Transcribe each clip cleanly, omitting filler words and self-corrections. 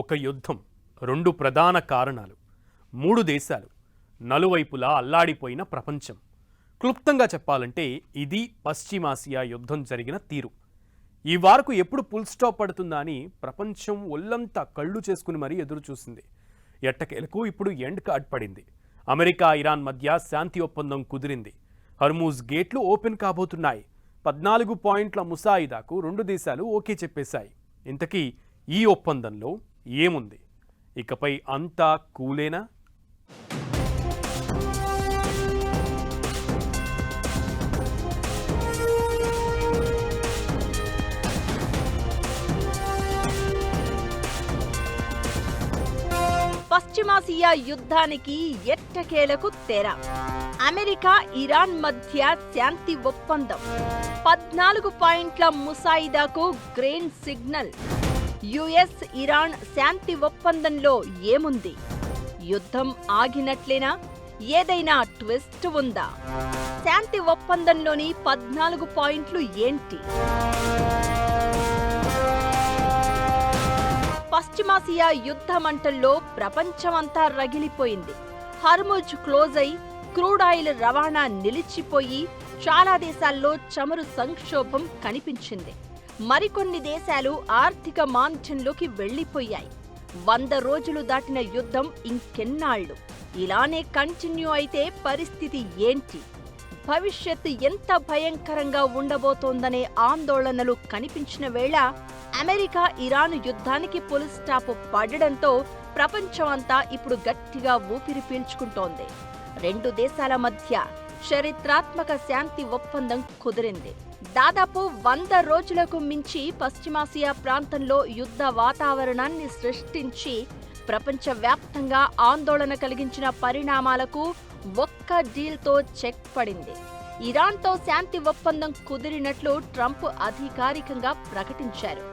ఒక యుద్ధం, రెండు ప్రధాన కారణాలు, మూడు దేశాలు, నలువైపులా అల్లాడిపోయిన ప్రపంచం. క్లుప్తంగా చెప్పాలంటే ఇది పశ్చిమాసియా యుద్ధం జరిగిన తీరు. ఈ వారకు ఎప్పుడు ఫుల్ స్టాప్ పడుతుందా అని ప్రపంచం ఒళ్ళంతా కళ్ళు చేసుకుని మరీ ఎదురు చూసింది. ఎట్టకేలకు ఇప్పుడు ఎండ్ కార్డ్ పడింది. అమెరికా ఇరాన్ మధ్య శాంతి ఒప్పందం కుదిరింది. హర్మూజ్ గేట్లు ఓపెన్ కాబోతున్నాయి. 14 పాయింట్ల ముసాయిదాకు రెండు దేశాలు ఓకే చెప్పేశాయి. ఇంతకీ ఈ ఒప్పందంలో ఏముంది? ఇకపై అంతా కూలేనా? పశ్చిమాసియా యుద్ధానికి ఎట్టకేలకు తెర. అమెరికా ఇరాన్ మధ్య శాంతి ఒప్పందం, 14 పాయింట్ల ముసాయిదాకు గ్రీన్ సిగ్నల్. యుఎస్ ఇరాన్ శాంతి ఒప్పందంలో ఏముంది? యుద్ధం ఆగినట్లేనా? ఏదైనా ట్విస్ట్ ఉందా? శాంతి ఒప్పందంలోని 14 పాయింట్లు ఏంటి? పశ్చిమాసియా యుద్ధ మంటల్లో ప్రపంచమంతా రగిలిపోయింది. హర్ముజ్ క్లోజ్ అయి క్రూడ్ ఆయిల్ రవాణా నిలిచిపోయి చాలా దేశాల్లో చమురు సంక్షోభం కనిపించింది. మరికొన్ని దేశాలు ఆర్థిక మాంద్యంలోకి వెళ్లిపోయాయి. 100 రోజులు దాటిన యుద్ధం ఇంకెన్నాళ్లు? ఇలానే కంటిన్యూ అయితే పరిస్థితి ఏంటి? భవిష్యత్తు ఎంత భయంకరంగా ఉండబోతోందనే ఆందోళనలు కనిపించిన వేళ అమెరికా ఇరాన్ యుద్ధానికి ఫుల్ స్టాప్ పడడంతో ప్రపంచమంతా ఇప్పుడు గట్టిగా ఊపిరి పీల్చుకుంటోంది. రెండు దేశాల మధ్య చరిత్రాత్మక శాంతి ఒప్పందం కుదిరింది. దాదాపు 100 రోజులకు మించి పశ్చిమాసియా ప్రాంతంలో యుద్ధ వాతావరణాన్ని సృష్టించి ప్రపంచవ్యాప్తంగా ఆందోళన కలిగించిన పరిణామాలకు ఒక్క డీల్తో చెక్ పడింది. ఇరాన్తో శాంతి ఒప్పందం కుదిరినట్లు ట్రంప్ అధికారికంగా ప్రకటించారు.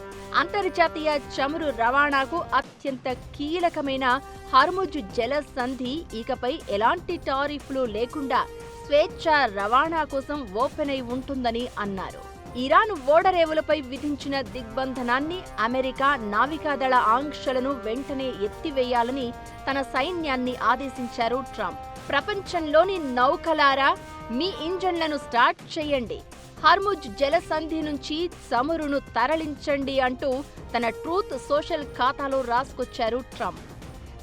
అంతర్జాతీయ చమురు రవాణాకు అత్యంత కీలకమైన హర్ముజ్ జలసంధి ఇకపై ఎలాంటి టారిఫ్లు లేకుండా స్వేచ్ఛా రవాణా కోసం ఓపెన్ అయి ఉంటుందని అన్నారు. ఇరాన్ ఓడరేవులపై విధించిన దిగ్బంధనాన్ని, అమెరికా నావికాదళ ఆంక్షలను వెంటనే ఎత్తివేయాలని తన సైన్యాన్ని ఆదేశించారు ట్రంప్. ప్రపంచంలోని నౌకలారా, మీ ఇంజన్లను స్టార్ట్ చేయండి, హర్ముజ్ జలసంధి నుంచి చమురును తరలించండి అంటూ తన ట్రూత్ సోషల్ ఖాతాలో రాసుకొచ్చారు ట్రంప్.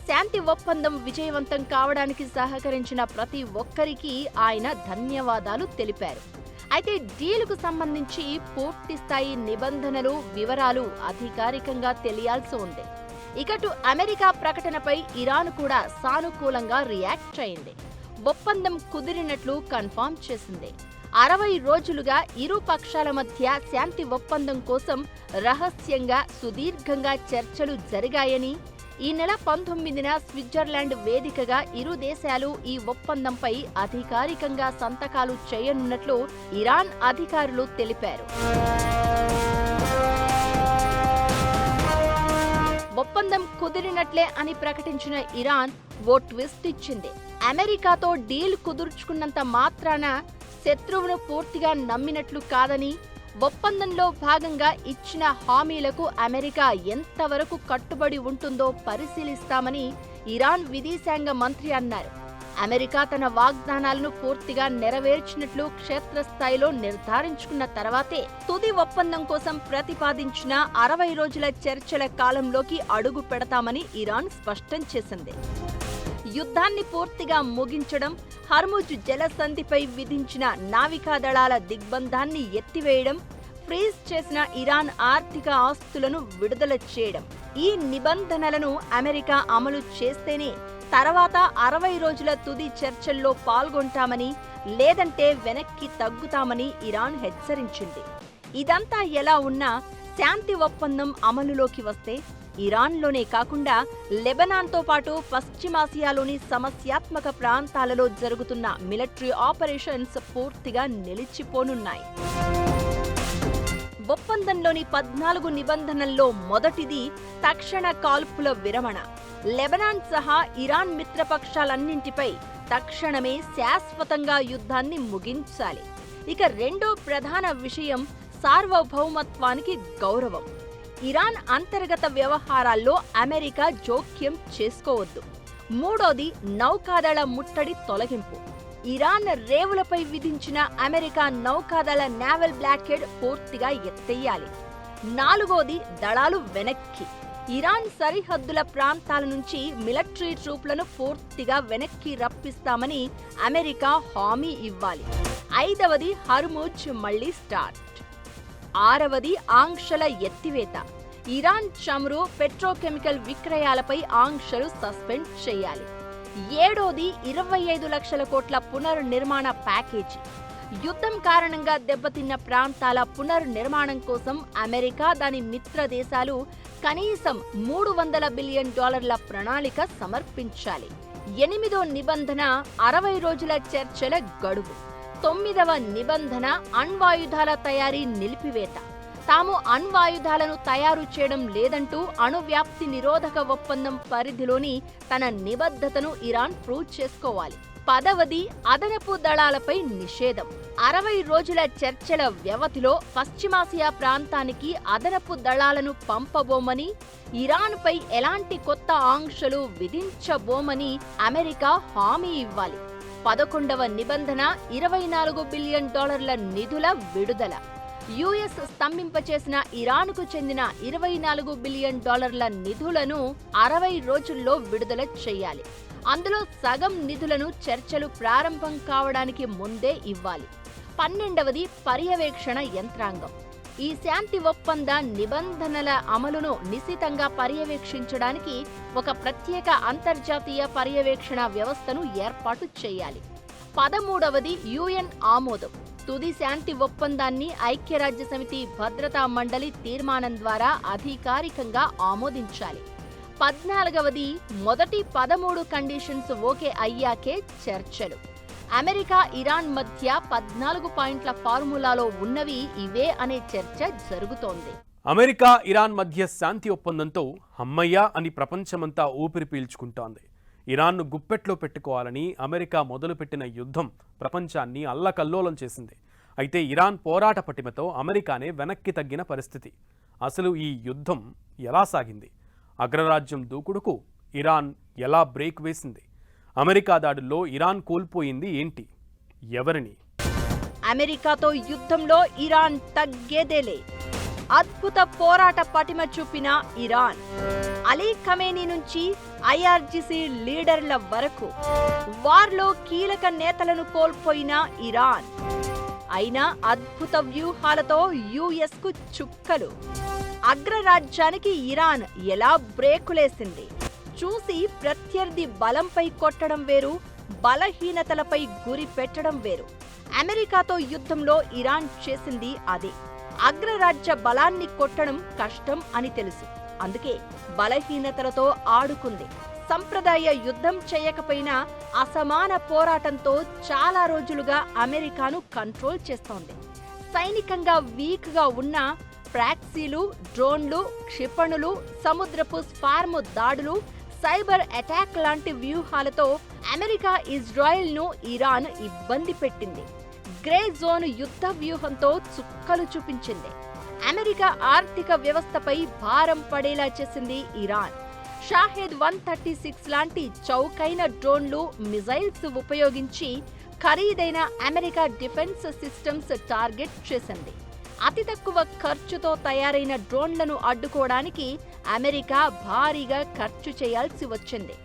శాంతి ఒప్పందం విజయవంతం కావడానికి సహకరించిన ప్రతి ఒక్కరికి ఆయన ధన్యవాదాలు తెలిపారు. అయితే డీలుకు సంబంధించి పూర్తి స్థాయి నిబంధనలు, వివరాలు అధికారికంగా తెలియాల్సి ఉంది. ఇకటు అమెరికా ప్రకటనపై ఇరాన్ కూడా సానుకూలంగా రియాక్ట్ అయింది. ఒప్పందం కుదిరినట్లు కన్ఫర్మ్ చేసింది. 60 రోజులుగా ఇరు పక్షాల మధ్య శాంతి ఒప్పందం కోసం రహస్యంగా సుదీర్ఘంగా చర్చలు జరిగాయని, ఈ నెల 19న స్విట్జర్లాండ్ వేదికగా ఇరు దేశాలు ఈ ఒప్పందంపై అధికారికంగా సంతకాలు చేయనున్నట్లు ఇరాన్ అధికారులు తెలిపారు. ఒప్పందం కుదిరినట్లే అని ప్రకటించిన ఇరాన్ ఓ ట్విస్ట్ ఇచ్చింది. అమెరికాతో డీల్ కుదుర్చుకున్నంత మాత్రాన శత్రువును పూర్తిగా నమ్మినట్లు కాదని, ఒప్పందంలో భాగంగా ఇచ్చిన హామీలకు అమెరికా ఎంతవరకు కట్టుబడి ఉంటుందో పరిశీలిస్తామని ఇరాన్ విదేశాంగ మంత్రి అన్నారు. అమెరికా తన వాగ్దానాలను పూర్తిగా నెరవేర్చినట్లు క్షేత్రస్థాయిలో నిర్ధారించుకున్న తర్వాతే తుది ఒప్పందం కోసం ప్రతిపాదించిన 60 రోజుల చర్చల కాలంలోకి అడుగు పెడతామని ఇరాన్ స్పష్టం చేసింది. యుద్ధాన్ని పూర్తిగా ముగించడం, హర్ముజ్ జలసంధిపై విధించిన నావికాదళాల దిగ్బంధాన్ని ఎత్తివేయడం, ఫ్రీజ్ చేసిన ఇరాన్ ఆర్థిక ఆస్తులను విడుదల చేయడం, ఈ నిబంధనలను అమెరికా అమలు చేస్తేనే తర్వాత 60 రోజుల తుది చర్చల్లో పాల్గొంటామని, లేదంటే వెనక్కి తగ్గుతామని ఇరాన్ హెచ్చరించింది. ఇదంతా ఎలా ఉన్నా శాంతి ఒప్పందం అమలులోకి వస్తే ఇరాన్లోనే కాకుండా లెబనాన్తో పాటు పశ్చిమాసియాలోని సమస్యాత్మక ప్రాంతాలలో జరుగుతున్న మిలిటరీ ఆపరేషన్స్ పూర్తిగా నిలిచిపోనున్నాయి. ఒప్పందంలోని 14 నిబంధనల్లో మొదటిది తక్షణ కాల్పుల విరమణ. లెబనాన్ సహా ఇరాన్ మిత్రపక్షాలన్నింటిపై తక్షణమే శాశ్వతంగా యుద్ధాన్ని ముగించాలి. ఇక రెండో ప్రధాన విషయం సార్వభౌమత్వానికి గౌరవం. ఇరాన్ అంతర్గత వ్యవహారాల్లో అమెరికా జోక్యం చేసుకోవద్దు. మూడోది నౌకాదళ ముట్టడి తొలగింపు. ఇరాన్ రేవులపై విధించిన అమెరికా నౌకాదళ నేవల్ బ్లాకేడ్ పూర్తిగా ఎత్తేయాలి. నాలుగోది దళాలు వెనక్కి. ఇరాన్ సరిహద్దుల ప్రాంతాల నుంచి మిలిటరీ ట్రూప్లను పూర్తిగా వెనక్కి రప్పిస్తామని అమెరికా హామీ ఇవ్వాలి. ఐదవది హర్ముజ్ మళ్లీ స్టార్ట్. ఆరవది ఆంక్షల ఎత్తివేత. ఇరాన్ చమురు, పెట్రోకెమికల్ విక్రయాలపై ఆంక్షలు సస్పెండ్ చేయాలి. ఏడోది 25 లక్షల కోట్ల పునర్నిర్మాణ ప్యాకేజీ. యుద్ధం కారణంగా దెబ్బతిన్న ప్రాంతాల పునర్నిర్మాణం కోసం అమెరికా, దాని మిత్ర దేశాలు కనీసం $300 బిలియన్ ప్రణాళిక సమర్పించాలి. ఎనిమిదో నిబంధన 60 రోజుల చర్చల గడువు. తొమ్మిదవ నిబంధన అణ్వాయుధాల తయారీ నిలిపివేత. తాము అణ్వాయుధాలను తయారు చేయడం లేదంటూ అణువ్యాప్తి నిరోధక ఒప్పందం పరిధిలోని తన నిబద్ధతను ఇరాన్ ప్రూవ్ చేసుకోవాలి. పదవది అదనపు దళాలపై నిషేధం. 60 రోజుల చర్చల వ్యవధిలో పశ్చిమాసియా ప్రాంతానికి అదనపు దళాలను పంపబోమని, ఇరాన్పై ఎలాంటి కొత్త ఆంక్షలు విధించబోమని అమెరికా హామీ ఇవ్వాలి. 11వ నిబంధన $24 బిలియన్ నిధుల విడుదల. యుఎస్ స్తంభింపచేసిన ఇరాన్కు చెందిన $24 బిలియన్ నిధులను 60 రోజుల్లో విడుదల చేయాలి. అందులో సగం నిధులను చర్చలు ప్రారంభం కావడానికి ముందే ఇవ్వాలి. 12వది పర్యవేక్షణ యంత్రాంగం. ఈ శాంతి ఒప్పంద నిబంధనల అమలును నిశితంగా పర్యవేక్షించడానికి ఒక ప్రత్యేక అంతర్జాతీయ పర్యవేక్షణ వ్యవస్థను ఏర్పాటు చేయాలి. 13వది యుఎన్ ఆమోదం. తుది శాంతి ఒప్పందాన్ని ఐక్యరాజ్యసమితి భద్రతా మండలి తీర్మానం ద్వారా అధికారికంగా ఆమోదించాలి. 14వది మొదటి 13 కండిషన్స్ ఓకే అయ్యాకే చర్చలు. అమెరికా, ఇరాన్ మధ్య 14 పాయింట్ల ఫార్ములాలో ఉన్నవి ఇవే అనే చర్చ జరుగుతోంది. అమెరికా, ఇరాన్ మధ్య శాంతి ఒప్పందంతో హమ్మయ్య అని ప్రపంచమంతా ఊపిరి పీల్చుకుంటోంది. ఇరాన్ను గుప్పెట్లో పెట్టుకోవాలని అమెరికా మొదలుపెట్టిన యుద్ధం ప్రపంచాన్ని అల్లకల్లోలం చేసింది. అయితే ఇరాన్ పోరాట పటిమతో అమెరికానే వెనక్కి తగ్గిన పరిస్థితి. అసలు ఈ యుద్ధం ఎలా సాగింది? అగ్రరాజ్యం దూకుడుకు ఇరాన్ ఎలా బ్రేక్ వేసింది? అమెరికా దాడుల్లో ఇరాన్ కోల్పోయింది ఏంటి? ఎవరిని? అమెరికాతో యుద్ధంలో ఇరాన్ తగ్గేదేలే. అద్భుత పోరాట పటిమ చూపిన ఇరాన్. అలీ ఖమేనీ నుంచి ఐఆర్జీసీ లీడర్ల వరకు వార్లో కీలక నేతలను కోల్పోయిన ఇరాన్. అయినా అద్భుత వ్యూహాలతో యుఎస్కు చుక్కలు. అగ్రరాజ్యానికి ఇరాన్ ఎలా బ్రేకులేసింది? చూసి ప్రత్యర్థి బలంపై కొట్టడం వేరు, బలహీనతలపై గురి పెట్టడం వేరు. అమెరికాతో యుద్ధంలో ఇరాన్ చేసింది అదే. అగ్రరాజ్య బలాన్ని కొట్టడం కష్టం అని తెలుసు. అందుకే బలహీనతలతో ఆడుకుంది. సంప్రదాయ యుద్ధం చేయకపోయినా అసమాన పోరాటంతో చాలా రోజులుగా అమెరికాను కంట్రోల్ చేస్తోంది. సైనికంగా వీక్గా ఉన్న ప్రాక్సీలు, డ్రోన్లు, క్షిపణులు, సముద్రపు స్పార్మ్ దాడులు, సైబర్ అటాక్ లాంటి వ్యూహాలతో అమెరికా ఇజ్రాయెల్ను ఇరాన్ ఇబ్బంది పెట్టింది. గ్రే జోన్ యుద్ధ వ్యూహంతో చుక్కలు చూపించింది. అమెరికా ఆర్థిక వ్యవస్థపై భారం పడేలా చేసింది ఇరాన్. షాహెద్ 136 లాంటి చౌకైన డ్రోన్లు, మిజైల్స్ ఉపయోగించి ఖరీదైన అమెరికా డిఫెన్స్ సిస్టమ్స్ టార్గెట్ చేసింది. అతి తక్కువ ఖర్చుతో తయారైన డ్రోన్లను అడ్డుకోవడానికి అమెరికా భారీగా ఖర్చు చేయాల్సి వచ్చింది.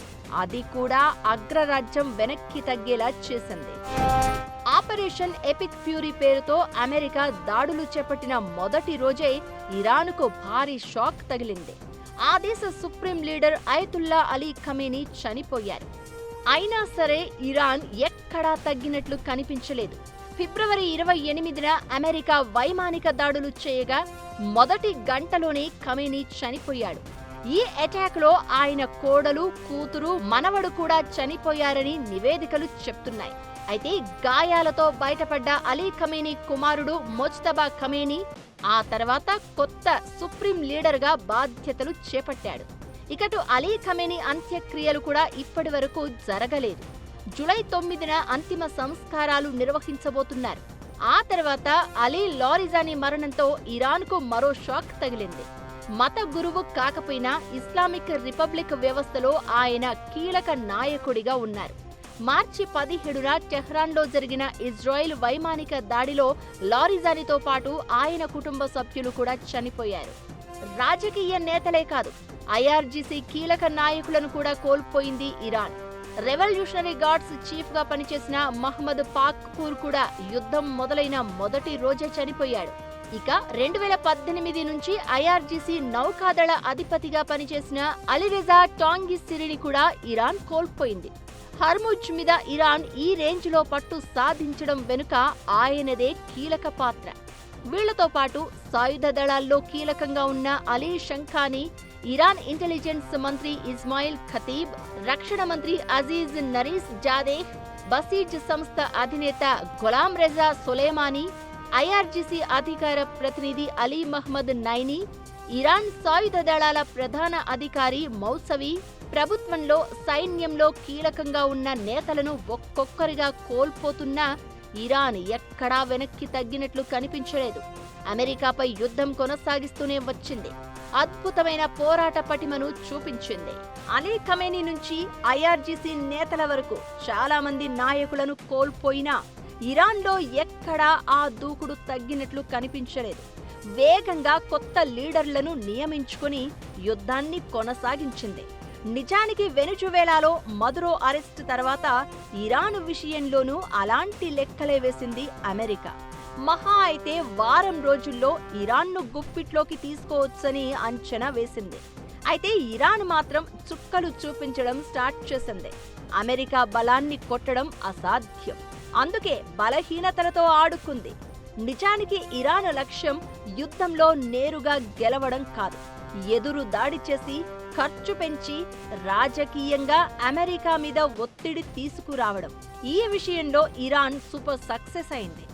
అది కూడా అగ్రరాజ్యం వెనక్కి తగ్గేలా చేసింది. ఆపరేషన్ ఎపిక్ ఫ్యూరీ పేరుతో అమెరికా దాడులు చేపట్టిన మొదటి రోజే ఇరాన్కు భారీ షాక్ తగిలింది. ఆ దేశ supreme leader Ayatollah Ali Khamenei చనిపోయారు. అయినా సరే ఇరాన్ ఎక్కడా తగ్గినట్లు కనిపించలేదు. ఫిబ్రవరి 28న అమెరికా వైమానిక దాడులు చేయగా మొదటి గంటలోనే ఖమేనీ చనిపోయాడు. ఈ అటాక్ లో ఆయన కోడలు, కూతురు, మనవడు కూడా చనిపోయారని నివేదికలు చెప్తున్నాయి. అయితే గాయాలతో బయటపడ్డ అలీ ఖమేనీ కుమారుడు ముజ్తబా ఖమేనీ ఆ తర్వాత కొత్త సుప్రీం లీడర్గా బాధ్యతలు చేపట్టాడు. ఇకటు అలీ ఖమేనీ అంత్యక్రియలు కూడా ఇప్పటి వరకు జరగలేదు. జూలై 9న అంతిమ సంస్కారాలు నిర్వహించబోతున్నారు. ఆ తర్వాత అలీ లారిజానీ మరణంతో ఇరాన్కు మరో షాక్ తగిలింది. మత గురువు కాకపోయినా ఇస్లామిక్ రిపబ్లిక్ వ్యవస్థలో ఆయన కీలక నాయకుడిగా ఉన్నారు. మార్చి 17న టెహ్రాన్లో జరిగిన ఇజ్రాయెల్ వైమానిక దాడిలో లారిజానితో పాటు ఆయన కుటుంబ సభ్యులు కూడా చనిపోయారు. రాజకీయ నేతలే కాదు, ఐఆర్జీసీ కీలక నాయకులను కూడా కోల్పోయింది ఇరాన్. రెవల్యూషనరీ గార్డ్స్ చీఫ్ గా పనిచేసిన మహ్మద్ పాక్పూర్ కూడా యుద్ధం మొదలైన మొదటి రోజే చనిపోయాడు. ఇక 2018 నుంచి ఐఆర్జీసీ నౌకాదళ అధిపతిగా పనిచేసిన అలీరెజా టాంగిసిరిని కూడా ఇరాన్ కోల్పోయింది. హర్ముజ్ మీద ఇరాన్ ఈ రేంజ్ లో పట్టు సాధించడం వెనుక ఆయనదే కీలక పాత్ర. వీళ్లతో పాటు సాయుధ దళాల్లో కీలకంగా ఉన్న అలీ షంఖానీ, ఇరాన్ ఇంటెలిజెన్స్ మంత్రి ఇస్మాయిల్ ఖతీబ్, రక్షణ మంత్రి అజీజ్ నరీస్ జాదేహ్, బసీజ్ సంస్థ అధినేత గులాం రెజా సొలేమానీ, ఐఆర్జీసీ అధికార ప్రతినిధి అలీ మహ్మద్ నైనీ, ఇరాన్ సాయుధ దళాల ప్రధాన అధికారి మౌసవి, ప్రభుత్వంలో సైన్యంలో కీలకంగా ఉన్న నేతలను ఒక్కొక్కరిగా కోల్పోతున్నా ఇరాన్ ఎక్కడా వెనక్కి తగ్గినట్లు కనిపించలేదు. అమెరికాపై యుద్ధం కొనసాగిస్తూనే వచ్చింది. అద్భుతమైన పోరాట పటిమను చూపించింది. అలీ ఖమేనీ నుంచి ఐఆర్జీసీ నేతల వరకు చాలా మంది నాయకులను కోల్పోయినా ఇరాన్లో ఎక్కడా ఆ దూకుడు తగ్గినట్లు కనిపించలేదు. వేగంగా కొత్త లీడర్లను నియమించుకుని యుద్ధాన్ని కొనసాగించింది. నిజానికి వెనుజువేలాలో మదురో అరెస్ట్ తర్వాత ఇరాన్ విషయంలోనూ అలాంటి లెక్కలే వేసింది అమెరికా. మహా అయితే వారం రోజుల్లో ఇరాన్ను గుప్పిట్లోకి తీసుకోవచ్చని అంచనా వేసింది. అయితే ఇరాన్ మాత్రం చుక్కలు చూపించడం స్టార్ట్ చేసింది. అమెరికా బలాన్ని కొట్టడం అసాధ్యం. అందుకే బలహీనతలతో ఆడుకుంది. నిజానికి ఇరాన్ లక్ష్యం యుద్ధంలో నేరుగా గెలవడం కాదు, ఎదురు దాడి చేసి ఖర్చు పెంచి రాజకీయంగా అమెరికా మీద ఒత్తిడి తీసుకురావడం. ఈ విషయంలో ఇరాన్ సూపర్ సక్సెస్ అయింది.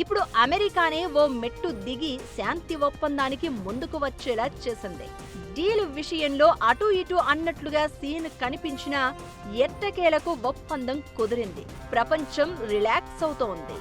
ఇప్పుడు అమెరికానే ఓ మెట్టు దిగి శాంతి ఒప్పందానికి ముందుకు వచ్చేలా చేసింది. డీల్ విషయంలో అటు ఇటు అన్నట్లుగా సీన్ కనిపించినా ఎట్టకేలకు ఒప్పందం కుదిరింది. ప్రపంచం రిలాక్స్ అవుతోంది.